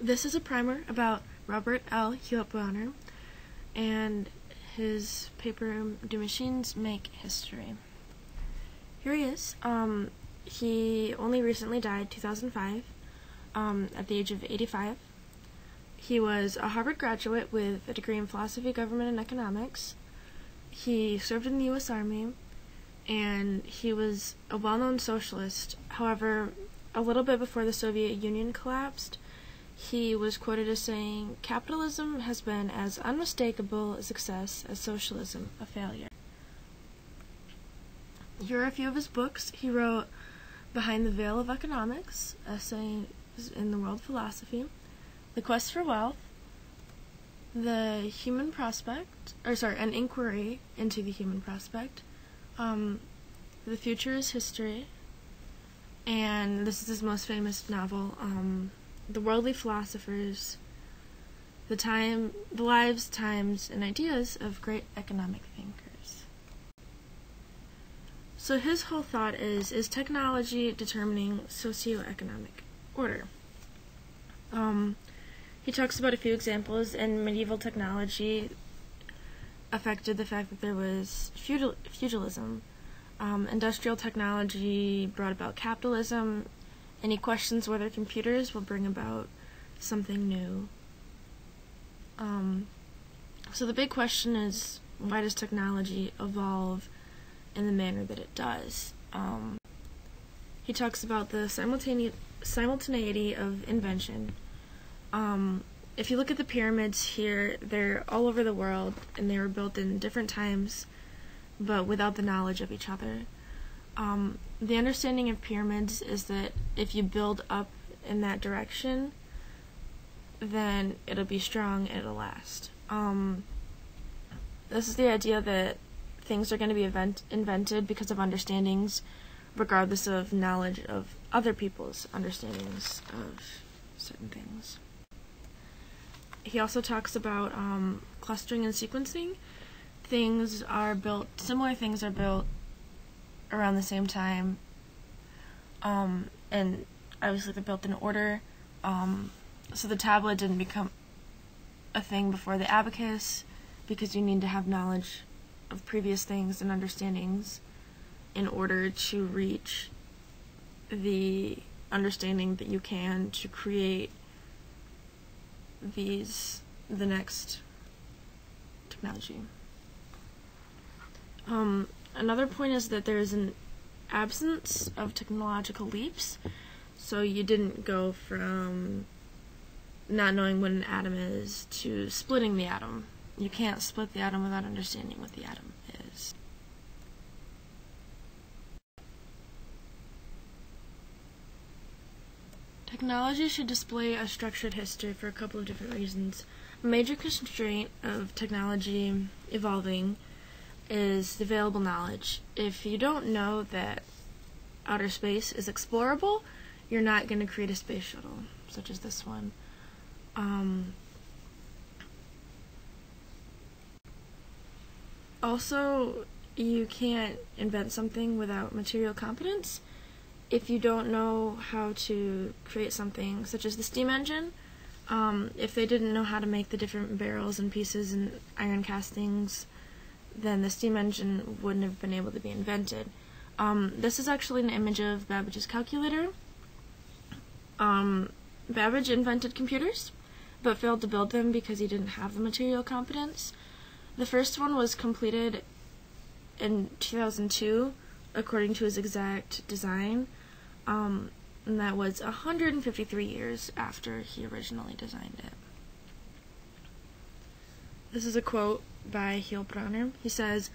This is a primer about Robert L. Heilbroner and his paper, Do Machines Make History? Here he is. He only recently died, 2005, at the age of 85. He was a Harvard graduate with a degree in philosophy, government, and economics. He served in the U.S. Army, and he was a well-known socialist. However, a little bit before the Soviet Union collapsed, he was quoted as saying, "Capitalism has been as unmistakable a success as socialism a failure." Here are a few of his books. He wrote Behind the Veil of Economics, Essays in the World Philosophy, The Quest for Wealth, The Human Prospect, An Inquiry into the Human Prospect, The Future is History, and this is his most famous novel, The Worldly Philosophers, The Lives, Times, and Ideas of Great Economic Thinkers. So his whole thought is technology determining socioeconomic order? He talks about a few examples. In medieval technology affected the fact that there was feudalism. Industrial technology brought about capitalism, and he questions whether computers will bring about something new. So the big question is, why does technology evolve in the manner that it does? He talks about the simultaneity of invention. If you look at the pyramids here, they're all over the world, and they were built in different times, but without the knowledge of each other. The understanding of pyramids is that if you build up in that direction, then it'll be strong and it'll last. This is the idea that things are going to be invented because of understandings, regardless of knowledge of other people's understandings of certain things. He also talks about clustering and sequencing. Similar things are built around the same time, and obviously they're built in order. So the tablet didn't become a thing before the abacus, because you need to have knowledge of previous things and understandings in order to reach the understanding that you can to create the next technology. Another point is that there is an absence of technological leaps, so you didn't go from not knowing what an atom is to splitting the atom. You can't split the atom without understanding what the atom is. Technology should display a structured history for a couple of different reasons. A major constraint of technology evolving is the available knowledge. If you don't know that outer space is explorable, you're not going to create a space shuttle, such as this one. Also, you can't invent something without material competence. If you don't know how to create something such as the steam engine, if they didn't know how to make the different barrels and pieces and iron castings, then the steam engine wouldn't have been able to be invented. This is actually an image of Babbage's calculator. Babbage invented computers, but failed to build them because he didn't have the material competence. The first one was completed in 2002, according to his exact design, and that was 153 years after he originally designed it. This is a quote by Heilbroner. He says,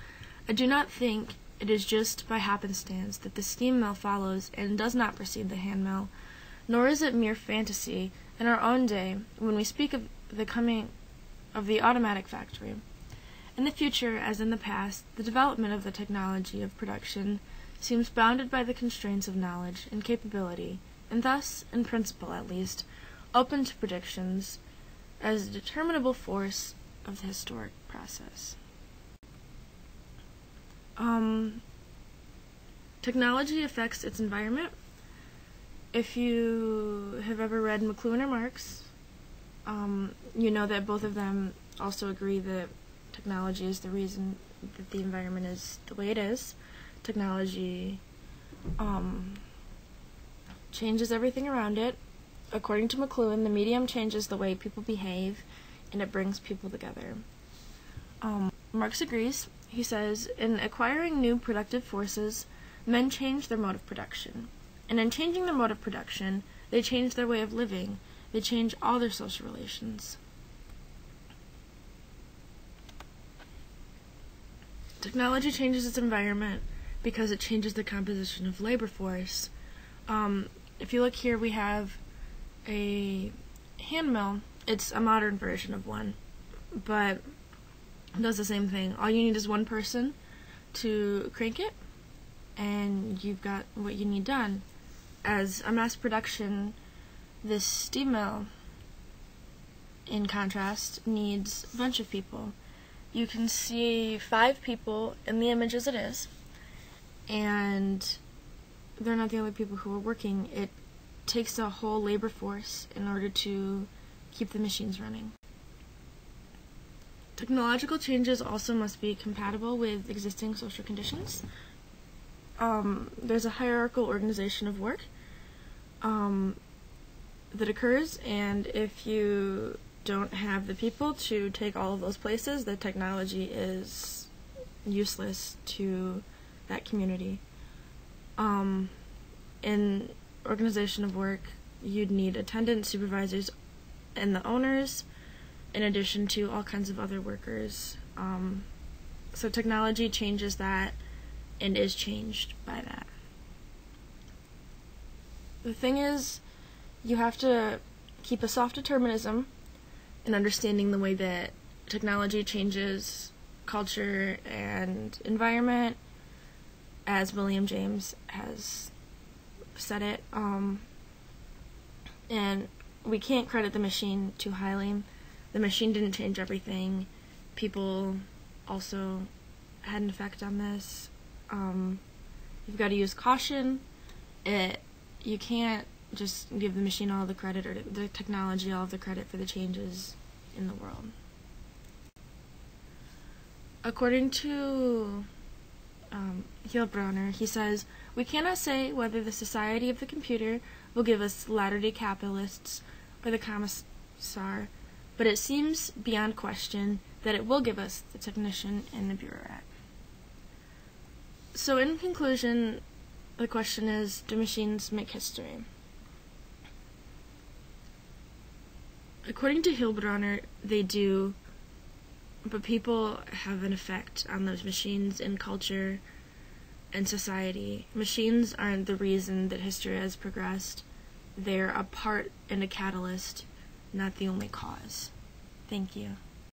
"I do not think it is just by happenstance that the steam mill follows and does not precede the hand mill, nor is it mere fantasy in our own day when we speak of the coming of the automatic factory. In the future, as in the past, the development of the technology of production seems bounded by the constraints of knowledge and capability, and thus, in principle at least, open to predictions as a determinable force of the historic process." Technology affects its environment. If you have ever read McLuhan or Marx, You know that both of them also agree that technology is the reason that the environment is the way it is. Technology changes everything around it. According to McLuhan, the medium changes the way people behave, and it brings people together. Marx agrees. He says, in acquiring new productive forces, men change their mode of production. And in changing their mode of production, they change their way of living. They change all their social relations. Technology changes its environment because it changes the composition of labor force. If you look here, we have a hand mill. It's a modern version of one, but it does the same thing. All you need is one person to crank it, and you've got what you need done. As a mass production, this steam mill, in contrast, needs a bunch of people. You can see 5 people in the image as it is, and they're not the only people who are working. It takes a whole labor force in order to keep the machines running. Technological changes also must be compatible with existing social conditions. There's a hierarchical organization of work that occurs, and if you don't have the people to take all of those places, the technology is useless to that community. In organization of work, you'd need attendants, supervisors, and the owners, in addition to all kinds of other workers. So technology changes that and is changed by that. The thing is, you have to keep a soft determinism in understanding the way that technology changes culture and environment, as William James has said it. And we can't credit the machine too highly. The machine didn't change everything. People also had an effect on this. You've got to use caution. You can't just give the machine all the credit, or the technology all of the credit for the changes in the world. According to Heilbroner, he says, we cannot say whether the society of the computer will give us Latter-day Capitalists or the Commissar, but it seems beyond question that it will give us the technician and the bureaucrat. So in conclusion, the question is, do machines make history? According to Heilbroner, they do, but people have an effect on those machines in culture and society. Machines aren't the reason that history has progressed. They're a part and a catalyst, not the only cause. Thank you.